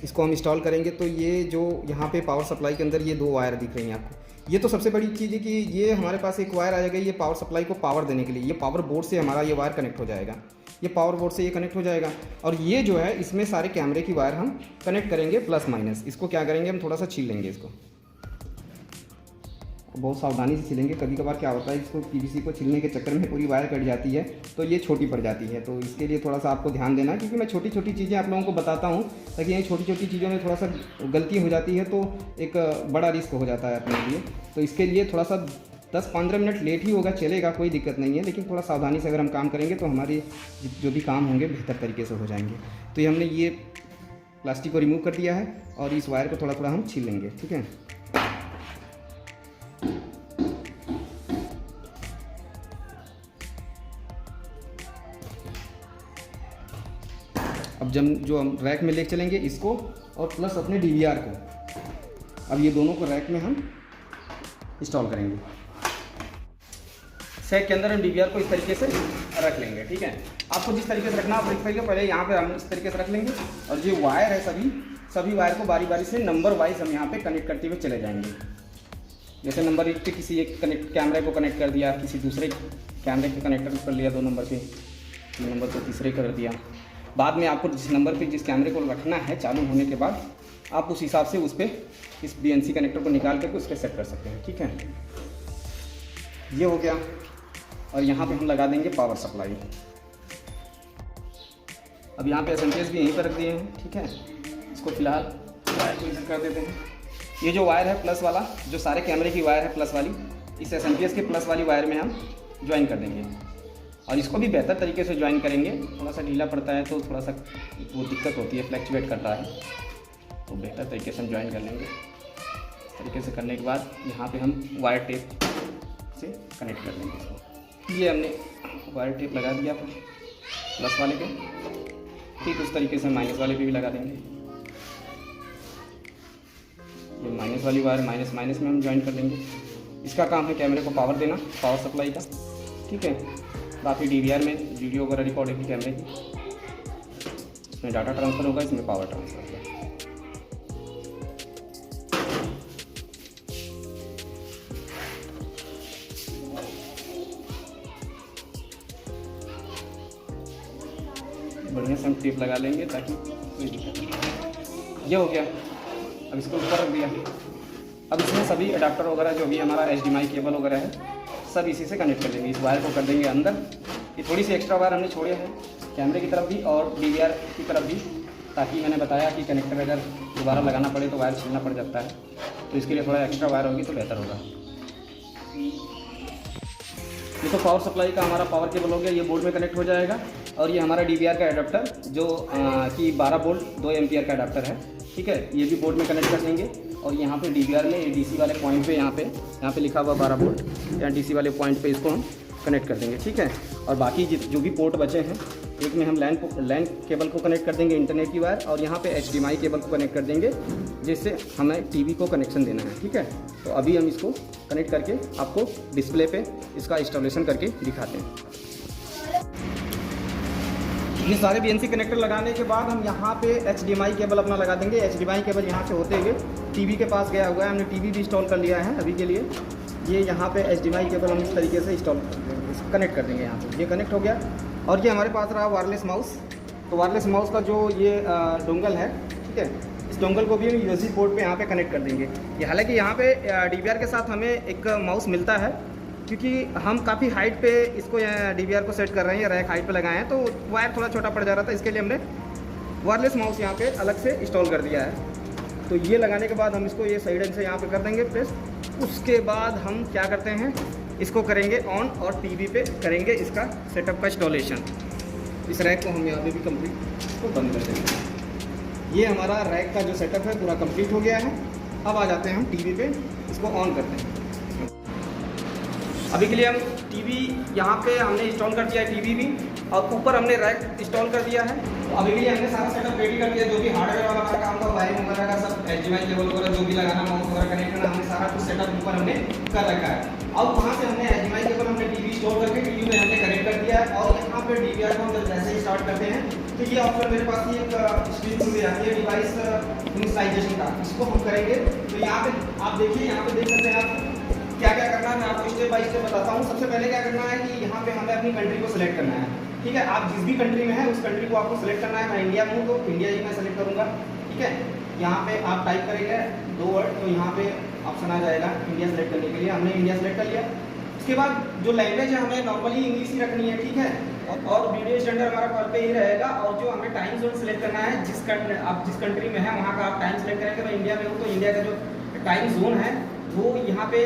इसको हम इंस्टॉल करेंगे तो ये जो यहाँ पे पावर सप्लाई के अंदर ये 2 वायर दिख रही हैं आपको। ये तो सबसे बड़ी चीज़ है कि ये हमारे पास एक वायर आएगा, ये पावर सप्लाई को पावर देने के लिए। ये पावर बोर्ड से हमारा ये वायर कनेक्ट हो जाएगा, ये पावर बोर्ड से ये कनेक्ट हो जाएगा। और ये जो है इसमें सारे कैमरे की वायर हम कनेक्ट करेंगे प्लस माइनस। इसको क्या करेंगे, हम थोड़ा सा छील लेंगे, इसको बहुत सावधानी से छिलेंगे। कभी कभार क्या होता है, इसको PVC को छिलने के चक्कर में पूरी वायर कट जाती है तो ये छोटी पड़ जाती है। तो इसके लिए थोड़ा सा आपको ध्यान देना है, क्योंकि मैं छोटी छोटी चीज़ें आप लोगों को बताता हूँ ताकि ये छोटी छोटी चीज़ों में थोड़ा सा गलती हो जाती है तो एक बड़ा रिस्क हो जाता है अपने लिए। तो इसके लिए थोड़ा सा 10-15 मिनट लेट ही होगा, चलेगा, कोई दिक्कत नहीं है, लेकिन थोड़ा सावधानी से अगर हम काम करेंगे तो हमारे जो भी काम होंगे बेहतर तरीके से हो जाएंगे। तो ये हमने ये प्लास्टिक को रिमूव कर दिया है और इस वायर को थोड़ा थोड़ा हम छील लेंगे, ठीक है। अब जब जो हम रैक में लेके चलेंगे इसको और प्लस अपने DVR को, अब ये दोनों को रैक में हम इंस्टॉल करेंगे। सेट के अंदर हम DVR को इस तरीके से रख लेंगे, ठीक है। आपको जिस तरीके से रखना आप रख पाइए, पहले यहाँ पे हम इस तरीके से रख लेंगे और जो वायर है सभी वायर को बारी बारी से नंबर वाइज हम यहाँ पे कनेक्ट करते हुए चले जाएंगे। जैसे नंबर 1 पे किसी एक कैमरे को कनेक्ट कर दिया, किसी दूसरे कैमरे को कनेक्ट कर लिया 2 नंबर पे, 3 नंबर पे तीसरे कर दिया। बाद में आपको जिस नंबर पे जिस कैमरे को रखना है चालू होने के बाद आप उस हिसाब से उस पर इस BNC कनेक्टर को निकाल करके उस पर सेट कर सकते हैं, ठीक है। ये हो गया। और यहाँ पे हम लगा देंगे पावर सप्लाई। अब यहाँ पे SMPS भी यहीं पर रख दिए हैं, ठीक है। इसको फिलहाल वायर को इधर कर देते हैं। ये जो वायर है प्लस वाला, जो सारे कैमरे की वायर है प्लस वाली, इस SMPS के प्लस वाली वायर में हम ज्वाइन कर देंगे और इसको भी बेहतर तरीके से ज्वाइन करेंगे। थोड़ा सा ढीला पड़ता है तो थोड़ा सा वो दिक्कत होती है, फ्लैक्चुएट करता है, तो बेहतर तरीके से हम ज्वाइन कर लेंगे। इस तरीके से करने के बाद यहाँ पे हम वायर टेप से कनेक्ट कर देंगे इसको। ये हमने वायर टेप लगा दिया प्लस वाले पे, ठीक उस तरीके से माइनस वाले पे भी लगा देंगे। ये माइनस वाली वायर माइनस में हम ज्वाइन कर देंगे। इसका काम है कैमरे को पावर देना, पावर सप्लाई का, ठीक है। बाकी DVR में वीडियो वगैरह रिकॉर्ड होगी कैमरे की, इसमें डाटा ट्रांसफ़र होगा, इसमें पावर ट्रांसफ़र होगा। बढ़िया से हम टेप लगा लेंगे ताकि कोई दिक्कत नहीं। ये हो गया। अब इसको ऊपर रख दिया। अब इसमें सभी अडाप्टर वगैरह जो भी हमारा HDMI केबल वगैरह है सब इसी से कनेक्ट कर देंगे। इस वायर को कर देंगे अंदर। ये थोड़ी सी एक्स्ट्रा वायर हमने छोड़े हैं कैमरे की तरफ भी और DVR की तरफ भी, ताकि मैंने बताया कि कनेक्टर अगर दोबारा लगाना पड़े तो वायर छीलना पड़ जाता है, तो इसके लिए थोड़ा एक्स्ट्रा वायर होगी तो बेहतर होगा। ये तो पावर सप्लाई का हमारा पावर केबल हो गया, ये बोर्ड में कनेक्ट हो जाएगा। और ये हमारा DVR का एडाप्टर जो कि 12 वोल्ट 2 एम्पियर का एडाप्टर है, ठीक है। ये भी बोर्ड में कनेक्ट कर देंगे। और यहाँ पे DVR में DC वाले पॉइंट पे यहाँ पे लिखा हुआ 12 वोल्ट, यहाँ DC वाले पॉइंट पे इसको हम कनेक्ट कर देंगे, ठीक है। और बाकी जो भी पोर्ट बचे हैं, एक में हम लैन केबल को कनेक्ट कर देंगे, इंटरनेट की वायर, और यहाँ पे HDMI केबल को कनेक्ट कर देंगे, जिससे हमें TV को कनेक्शन देना है, ठीक है। तो अभी हम इसको कनेक्ट करके आपको डिस्प्ले पे इसका इंस्टॉलेशन करके दिखाते हैं। ये सारे BNC कनेक्टर लगाने के बाद हम यहाँ पे HDMI केबल अपना लगा देंगे। HDMI केबल यहाँ से होते हुए TV के पास गया हुआ है, हमने TV भी इंस्टॉल कर लिया है अभी के लिए। ये यहाँ पे HDMI केबल हम इस तरीके से कनेक्ट कर देंगे। यहाँ पे ये कनेक्ट हो गया। और ये हमारे पास रहा वायरलेस माउस। तो वायरलेस माउस का जो ये डोंगल है, ठीक है, इस डोंगल को भी हम USB पोर्ट पे यहाँ पे कनेक्ट कर देंगे। ये हालांकि यहाँ पे DVR के साथ हमें एक माउस मिलता है, क्योंकि हम काफ़ी हाइट पे इसको DVR को सेट कर रहे हैं, रैक हाइट पे लगाए हैं, तो वायर थोड़ा छोटा पड़ जा रहा था, इसके लिए हमने वायरलेस माउस यहाँ पे अलग से इंस्टॉल कर दिया है। तो ये लगाने के बाद हम इसको ये सही ढंग से यहाँ पे कर देंगे प्रेस। उसके बाद हम क्या करते हैं, इसको करेंगे ऑन और TV पे करेंगे इसका सेटअप का इंस्टॉलेशन। इस रैक को हम यहाँ पे भी कंप्लीट को बंद कर देंगे। ये हमारा रैक का जो सेटअप है पूरा कंप्लीट हो गया है। अब आ जाते हैं हम TV पे, इसको ऑन करते हैं। अभी के लिए हम TV यहाँ पे हमने इंस्टॉल कर दिया है, TV भी, और ऊपर हमने रैक इंस्टॉल कर दिया है। तो अभी के लिए हमने सारा सेटअप रेडी कर दिया, जो भी हार्डवेयर वाला हमारा काम था, वायरिंग वगैरह का सब, HDMI केबल वगैरह जो भी लगाना, माउस वगैरह कनेक्ट करना, हमने सारा कुछ सेटअप ऊपर हमने कर रखा है। अब वहाँ से हमने HDMI केबल हमने TV इंस्टॉल करके TV में हमने कनेक्ट कर दिया है। और यहाँ पे DVR को हम जब जैसे ही स्टार्ट करते हैं तो ये ऑप्शन मेरे पास ही एक स्क्रीन खुल जाती है डिवाइस इनिशियलाइजेशन का, इसको हम करेंगे। तो यहाँ पे आप देखिए, यहाँ पे देख सकते हैं आप क्या क्या करना है, मैं आपको स्टेप बाय स्टेप बताता हूँ। सबसे पहले क्या करना है कि यहाँ पे हमें अपनी कंट्री को सिलेक्ट करना है, ठीक है। आप जिस भी कंट्री में है उस कंट्री को आपको सिलेक्ट करना है। मैं इंडिया में हूँ तो इंडिया ही मैं सेलेक्ट करूँगा, ठीक है। यहाँ पे आप टाइप करेंगे 2 वर्ड, तो यहाँ पे ऑप्शन आ जाएगा इंडिया सेलेक्ट करने के लिए। हमने इंडिया सेलेक्ट कर लिया। उसके बाद जो लैंग्वेज है हमें नॉर्मली इंग्लिश ही रखनी है, ठीक है। और वीडियो स्टैंडर्ड हमारा पर पे ही रहेगा। और जो हमें टाइम जोन सेलेक्ट करना है, आप जिस कंट्री में है वहाँ का आप टाइम सेलेक्ट करेंगे। मैं इंडिया में हूँ तो इंडिया का जो टाइम जोन है वो यहाँ पे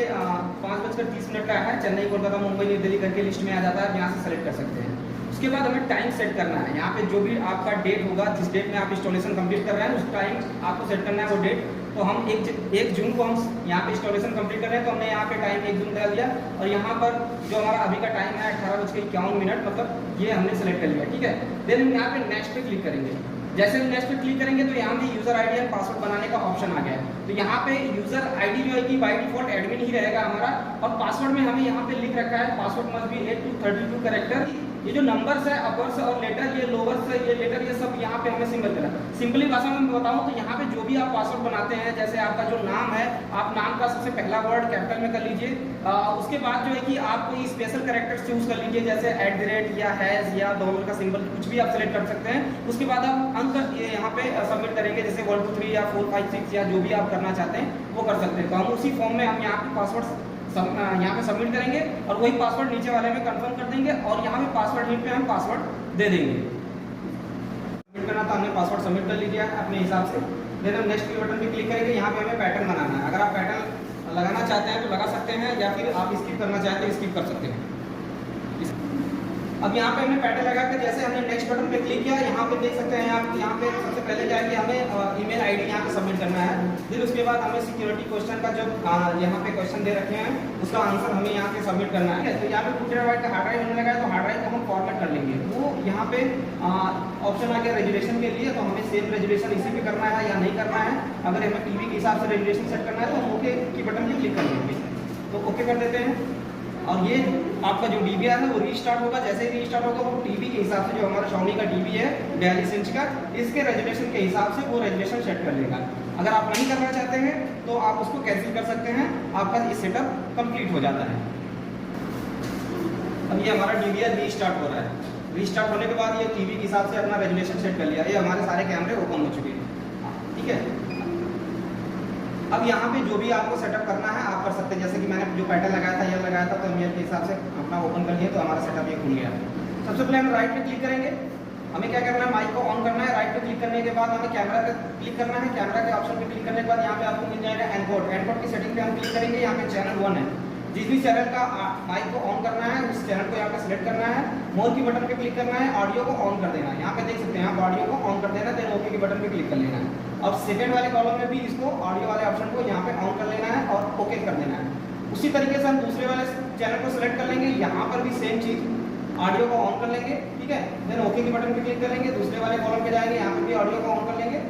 5:30 का है। चेन्नई, कोलकाता, मुंबई, न्यू दिल्ली करके लिस्ट में आ जाता है, यहाँ से सेलेक्ट कर सकते हैं। उसके बाद हमें टाइम सेट करना है। यहाँ पे जो भी आपका डेट होगा, जिस डेट में आप इंस्टॉलेशन कंप्लीट कर रहे हैं उस टाइम आपको सेट करना है वो डेट। तो हम 1 जून को हम यहाँ पे इंस्टॉलेशन कंप्लीट कर रहे हैं, तो हमने यहाँ पे टाइम 1 जून डाल दिया। और यहाँ पर जो हमारा अभी का टाइम है 18:51, मतलब ये हमने सेलेक्ट कर लिया, ठीक है। देन हम यहाँ पे नेक्स्ट पे क्लिक करेंगे। जैसे हम नेक्स्ट पे क्लिक करेंगे तो यहाँ पे यूजर आईडी एंड पासवर्ड बनाने का ऑप्शन आ गया है। तो यहाँ पे यूजर आईडी जो है कि बाय डिफॉल्ट एडमिन ही रहेगा हमारा। और पासवर्ड में हमें यहाँ पे लिख रखा है password must be 8 to 32 character. ये जो नंबर्स है, अपर्स और लेटर, ये लोअर्स, ये लेटर, ये सब यहाँ पे हमें सिंबल देना। सिंपली भाषा में बताऊँ तो यहाँ पे जो भी आप पासवर्ड बनाते हैं, जैसे आपका जो नाम है, आप नाम का सबसे पहला वर्ड कैपिटल में कर लीजिए। उसके बाद जो है कि आप कोई स्पेशल कैरेक्टर्स चूज कर लीजिए, जैसे @ या हैश या डॉलर का सिंबल, कुछ भी आप सेलेक्ट कर सकते हैं। उसके बाद आप अंक यहाँ पे सबमिट करेंगे, जैसे 1 2 3 या 4 5 6 या जो भी आप करना चाहते हैं वो कर सकते हैं। तो हम उसी फॉर्म में हम यहाँ पे पासवर्ड यहाँ पे सबमिट करेंगे और वही पासवर्ड नीचे वाले में कंफर्म कर देंगे। और यहाँ पे पासवर्ड हिट पे हम पासवर्ड दे देंगे। सबमिट करना था, हमने पासवर्ड सबमिट कर लिया है अपने हिसाब से। देन हम नेक्स्ट के बटन पे क्लिक करेंगे। यहाँ पे हमें पैटर्न बनाना है। अगर आप पैटर्न लगाना चाहते हैं तो लगा सकते हैं, या फिर आप स्किप करना चाहते हैं स्किप कर सकते हैं। अब यहाँ पे हमने पैटर्न लगा कर जैसे हमने नेक्स्ट बटन पे क्लिक किया, यहाँ पे देख सकते हैं आप, यहाँ पे सबसे पहले जाएंगे हमें ईमेल आईडी यहाँ पे सबमिट करना है। फिर उसके बाद हमें सिक्योरिटी क्वेश्चन का जो यहाँ पे क्वेश्चन दे रखे हैं उसका आंसर हमें यहाँ पे सबमिट करना है। तो यहाँ पे 2 TB का हार्ड ड्राइव होने लगा है, तो हार्ड ड्राइव को हम फॉर्मेट कर लेंगे। वो यहाँ पे ऑप्शन आ गया रेजुलेशन के लिए, तो हमें सेम रेजुलेशन इसी पे करना है या नहीं करना है। अगर हमें टीवी के हिसाब से रेजुलेशन सेट करना है तो हम ओके की बटन पे क्लिक कर लेंगे, तो ओके कर देते हैं। और ये आपका जो DVR है वो रीस्टार्ट होगा। जैसे ही रीस्टार्ट होगा वो टीवी के हिसाब से, जो हमारा Xiaomi का टीवी है 42 इंच का, इसके रेजुलेशन के हिसाब से वो रेजुलेशन सेट कर लेगा। अगर आप नहीं करना चाहते हैं तो आप उसको कैंसिल कर सकते हैं, आपका ये सेटअप कंप्लीट हो जाता है। अब ये हमारा DVR रीस्टार्ट हो रहा है। रीस्टार्ट होने के बाद ये टीवी के हिसाब से अपना रेजुलेशन सेट कर लिया। ये हमारे सारे कैमरे ओपन हो चुके हैं, ठीक है। अब यहाँ पे जो भी आपको सेटअप करना है आप कर सकते हैं। जैसे कि मैंने जो पैटर्न लगाया था, ये लगाया था, तो मेरे के हिसाब से अपना ओपन कर लिया, तो हमारा सेटअप ये खुल गया। सबसे पहले हम राइट पे क्लिक करेंगे। हमें क्या करना है, माइक को ऑन करना है। राइट पे क्लिक करने के बाद हमें कैमरा पे क्लिक करना है। कैमरा के ऑप्शन पे क्लिक करने के बाद यहाँ पे आपको मिल जाएगा एनकोड। एनकोड की सेटिंग पे हम क्लिक करेंगे। यहाँ पे चैनल 1 है, जिस भी चैनल का माइक को ऑन करना है, उस चैनल को यहाँ पे सिलेक्ट करना है, मोर की बटन पे क्लिक करना है, ऑडियो को ऑन कर देना है। यहाँ पे देख सकते हैं आप ऑडियो को ऑन कर देना है, देन ओके की बटन पे क्लिक कर लेना है। अब सेकंड वाले कॉलम में भी इसको ऑडियो वाले ऑप्शन को यहाँ पे ऑन कर लेना है और ओके कर देना है। उसी तरीके से हम दूसरे वाले चैनल को सिलेक्ट कर लेंगे, यहाँ पर भी सेम चीज ऑडियो को ऑन कर लेंगे, ठीक है, देन ओके की बटन पे क्लिक करेंगे, दूसरे वाले कॉलम पे जाएंगे, यहाँ पे भी ऑडियो को ऑन कर लेंगे,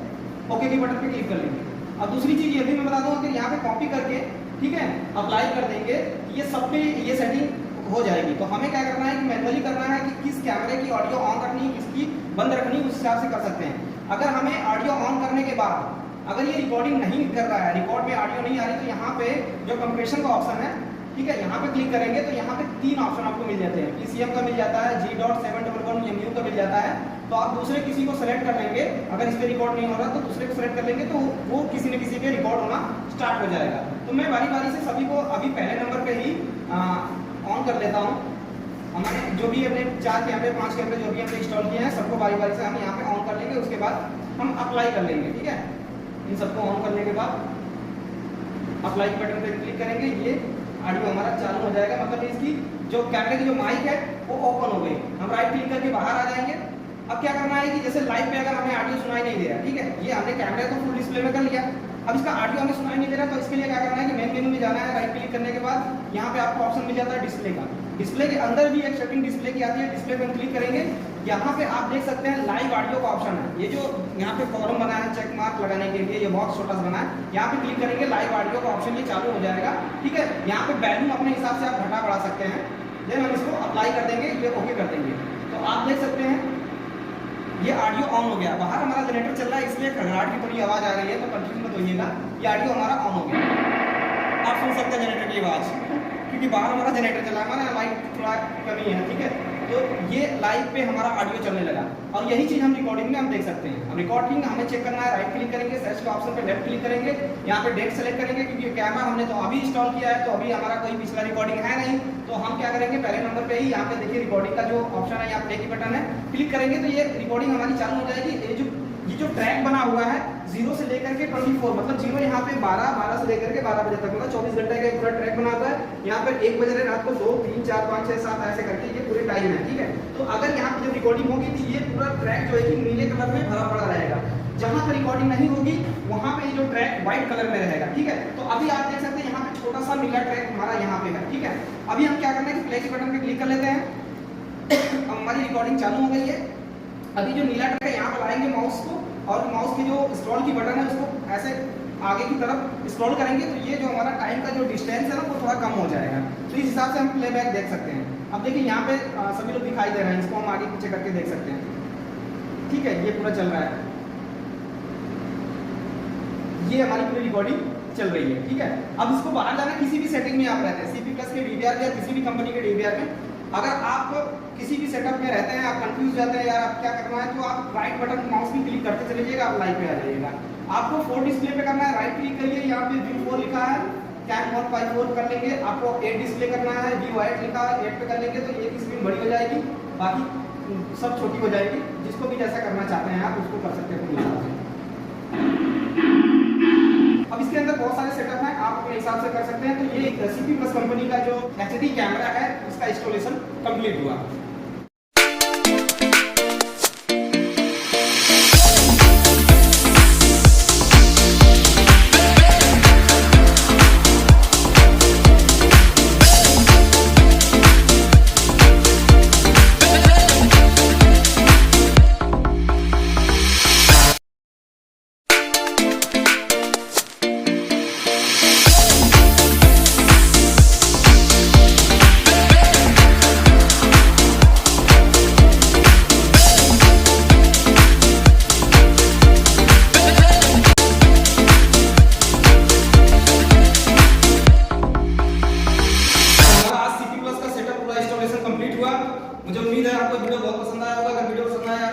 ओके की बटन पे क्लिक कर लेंगे। अब दूसरी चीज ये भी मैं बता दूं कि यहाँ पे कॉपी करके, ठीक है, अप्लाई कर देंगे, ये सब पे ये सेटिंग हो जाएगी। तो हमें क्या करना है कि मैनुअली करना है कि किस कैमरे की ऑडियो ऑन रखनी है, किसकी बंद रखनी है, उस हिसाब से कर सकते हैं। अगर हमें ऑडियो ऑन करने के बाद अगर ये रिकॉर्डिंग नहीं कर रहा है, रिकॉर्ड में ऑडियो नहीं आ रही, तो यहाँ पे जो कंप्रेशन का ऑप्शन है, ठीक है, यहाँ पे क्लिक करेंगे तो यहाँ पे 3 ऑप्शन आपको मिल जाते हैं। PCM का मिल जाता है, G.711 का मिल जाता है। तो आप दूसरे किसी को सेलेक्ट कर लेंगे, अगर इस पे रिकॉर्ड नहीं हो रहा तो दूसरे को सेलेक्ट कर लेंगे, तो वो किसी न किसी पे रिकॉर्ड होना स्टार्ट हो जाएगा। तो मैं बारी बारी से सभी को अभी पहले नंबर पे ही ऑन कर लेता हूँ। हमारे जो भी हमने 4 कैमरे 5 कैमरे जो भी हमने इंस्टॉल किए हैं, सबको बारी बारी से हम यहाँ पे ऑन कर लेंगे। उसके बाद हम अप्लाई कर लेंगे, ठीक है। इन सबको ऑन करने के बाद अप्लाई बटन पे क्लिक करेंगे, ये ऑडियो हमारा चालू हो जाएगा। मतलब इसकी जो कैमरे की जो माइक है वो ओपन हो गई। हम राइट क्लिक करके बाहर आ जाएंगे। अब क्या करना है कि जैसे लाइव पे अगर हमें ऑडियो सुनाई नहीं दे रहा, ठीक है, ये हमने कैमरा तो फुल डिस्प्ले में कर लिया, अब इसका ऑडियो हमें सुनाई नहीं दे रहा, तो इसके लिए क्या करना है कि मेन मेनू में जाना है। राइट क्लिक करने के बाद यहाँ पे आपको ऑप्शन मिल जाता है डिस्प्ले का। डिस्प्ले के अंदर भी एक सेटिंग डिस्प्ले की आती है, डिस्प्ले पे हम क्लिक करेंगे, यहाँ पे आप देख सकते हैं लाइव ऑडियो का ऑप्शन है। ये जो यहाँ पे कॉलम बना है चेक मार्क लगाने के लिए, ये बॉक्स छोटा सा बना है, यहाँ पे क्लिक करेंगे, लाइव ऑडियो का ऑप्शन ये चालू हो जाएगा, ठीक है। यहाँ पे वैल्यूम अपने हिसाब से आप घटा बढ़ा सकते हैं। देन हम इसको अप्लाई कर देंगे, ये ओके कर देंगे। तो आप देख सकते हैं ये ऑडियो ऑन हो गया। बाहर हमारा जनरेटर चल रहा है, इसलिए खड़खड़ाहट की थोड़ी आवाज आ रही है, तो कंफ्यूज मत होइएगा। ये ऑडियो हमारा ऑन हो गया। आप सुन सकते हैं जनरेटर की आवाज, क्योंकि बाहर हमारा जनरेटर चला है, हमारा लाइट थोड़ा कमी है, ठीक है। तो ये लाइव पे हमारा ऑडियो चलने लगा। और यही चीज हम रिकॉर्डिंग में हम देख सकते हैं। अब रिकॉर्डिंग हमें चेक करना है, राइट क्लिक करेंगे, सर्च के ऑप्शन पे लेफ्ट क्लिक करेंगे, यहाँ पे डेट सेलेक्ट करेंगे, क्योंकि कैमरा हमने तो अभी इंस्टॉल किया है, तो अभी हमारा कोई पिछला रिकॉर्डिंग है नहीं। तो हम क्या करेंगे, पहले नंबर पे ही यहाँ पे देखिए रिकॉर्डिंग का जो ऑप्शन है, यहाँ प्ले की बटन है, क्लिक करेंगे तो ये रिकॉर्डिंग हमारी चालू हो जाएगी। ये जो ट्रैक बना हुआ है 0 से लेकर के 24, मतलब 0 यहाँ पे 12 से लेकर के 12 बजे तक, मतलब 24 घंटे का एक पूरा ट्रैक बना हुआ है। यहाँ पर 1 बज रहे रात को 2, 3, 4, 5, 6, 7 ऐसे करके ये पूरे टाइम है, ठीक है। तो अगर यहाँ पे जब रिकॉर्डिंग होगी तो ये पूरा ट्रैक जो है कि नीले कलर में भरा पड़ा रहेगा। जहां पर रिकॉर्डिंग नहीं होगी वहां पे ये जो ट्रैक व्हाइट कलर में रहेगा, ठीक है। तो अभी आप देख सकते हैं यहाँ पे छोटा सा नीला ट्रैक हमारा यहाँ पे है, ठीक है। अभी हम क्या करना है कि प्ले के बटन पे क्लिक कर लेते हैं। अब हमारी रिकॉर्डिंग चालू हो गई है। अभी जो नीला ट्रैक है यहाँ पे लाएंगे माउस को, और माउस की जो स्क्रॉल की बटन है उसको ऐसे आगे की तरफ स्क्रॉल करेंगे, तो ये जो हमारा टाइम का जो डिस्टेंस है ना वो थोड़ा कम हो जाएगा। तो इस हिसाब से हम प्लेबैक देख सकते हैं। अब देखिए यहाँ पे सभी लोग दिखाई दे रहे हैं, इसको हम आगे पीछे करके देख सकते हैं, ठीक है। ये पूरा चल रहा है, ये हमारी पूरी रिकॉर्डिंग चल रही है, ठीक है। अब इसको बाहर जाना, किसी भी सेटिंग में आप रहते हैं, CP+ के DVR या किसी भी कंपनी के DVR में, अगर आप किसी भी सेटअप में रहते हैं, आप कंफ्यूज जाते हैं यार आप क्या करना है, तो आप राइट बटन माउस की क्लिक करते चले जाइएगा, आप लाइव पे आ जाइएगा। आपको 4 डिस्प्ले पे करना है, राइट क्लिक करिए, यहाँ पे व्यू 4 लिखा है, कैम 154 कर लेंगे। आपको 8 डिस्प्ले करना है, व्यू 8 लिखा है, 8 पे कर लेंगे तो एक स्क्रीन बड़ी हो जाएगी, बाकी सब छोटी हो जाएगी। जिसको भी जैसा करना चाहते हैं आप उसको कर सकते हैं अपने हिसाब से। अब इसके अंदर बहुत सारे सेटअप हैं, आप अपने हिसाब से कर सकते हैं। तो ये CP+ कंपनी का जो HD कैमरा है उसका इंस्टॉलेशन कंप्लीट हुआ। मुझे उम्मीद है आपको वीडियो बहुत पसंद आया होगा। अगर वीडियो पसंद आया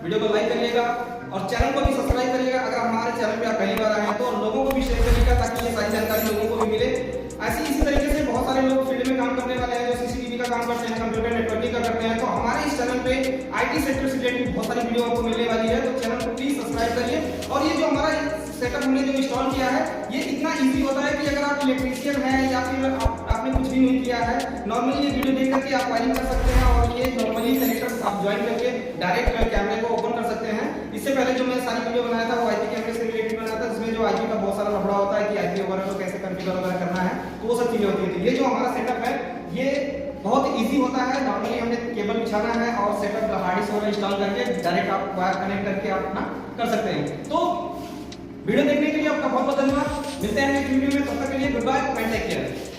वीडियो को लाइक करिएगा और चैनल को भी सब्सक्राइब करिएगा। अगर हमारे चैनल पे आप पहली बार आए हैं तो लोगों को भी शेयर करिएगा, ताकि ये सारी जानकारी लोगों को भी मिले। ऐसे इसी तरीके से बहुत सारे लोग फील्ड में काम करने वाले हैं, जो CCTV का काम करते हैं, कंप्यूटर नेटवर्किंग का करते हैं। तो हमारे इस चैनल पे IT सेक्टर से रिलेटेड बहुत सारी वीडियो आपको मिलने वाली है, तो चैनल को प्लीज सब्सक्राइब करिए। और ये जो हमारा सेटअप हमने जो इंस्टॉल किया है, ये इतना ईजी होता है कि अगर आप इलेक्ट्रीशियन हैं या फिर आपने कुछ भी नहीं किया है। नॉर्मली ये वीडियो देख करके आप वायरिंग कर सकते हैं और ये नॉर्मली कनेक्टर आप ज्वाइन करके डायरेक्ट कैमरे को ओपन कर सकते हैं। इससे पहले जो मैं सारी वीडियो बनाया था वो आईपी कैमरे से रिलेटेड बनाया था, जिसमें जो आईपी का बहुत सारा लफड़ा होता है कि आईपी वगैरह को कैसे कॉन्फ़िगर वगैरह करना है, तो वो सब चीजें होती है। ये जो हमारा सेटअप है ये बहुत इजी होता है। नॉर्मली हमने केबल बिछाना है और सेटअप हार्ड डिस्क वगैरह इंस्टॉल करके डायरेक्ट आप वायर कनेक्ट करके आप अपना कर सकते हैं। तो वीडियो देखने के लिए आपका बहुत बहुत धन्यवाद। मिलते हैं नेक्स्ट वीडियो में, तब तक के लिए good bye and take care.